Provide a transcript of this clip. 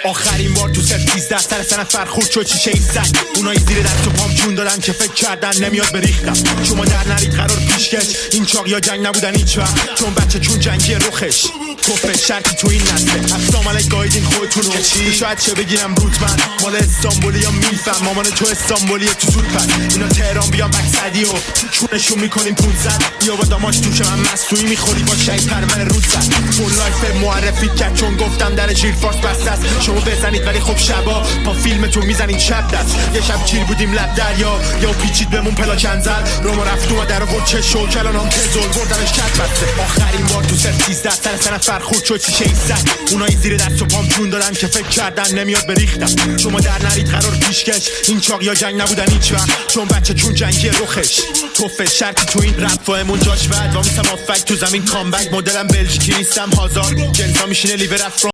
آخرین بار تو سر 13 سر سنت فرخورد شد چیشه ای زد. اونایی زیر دست و پام جون دادن که فکر کردن نمیاد بریختم. شما در نرید قرار پیشکش، این چاقی ها جنگ نبودن هیچ وقت، چون بچه چون جنگی رخش توفه شرکی تو این نسله. السلام علیک گایدین خودتونو، شاید چه بگیرم روت من مال استانبولی یا میفهم مامان تو استانبولیه تو زود پر. اینا تهران بیان بکسدی و چونشون میکنیم 500 یا با داماش توش من مستوی میخوری با شهید پرمن روز زد. فول لایف معرفی کرد چون گفتم در جیر فارس بسته است. شما بزنید ولی خب شبا با فیلمتون میزنین شب دست. یه شب چیل بودیم لب دریا یا پیچید بهمون پلا چنزل روما رفت و در آورد چه شو کلان هم تزول بردنش کت بسته. آخرین بار تو سر 13 سر سنت فرخورد شد چیشه ای زد. اونایی زیر دست و پام جون دادن که فکر کردن نمیاد بریختم. شما در نرید قرار پیشکش، این چاقی ها جنگ نبودن هیچ وقت، چون بچه چون جنگی رخش توفه شرکی تو این رپ فایمون جاش بعد وامیسم آفک تو زمین کامبک. مدلم بلژیکی نیستم هازار جنسا میشینه لیور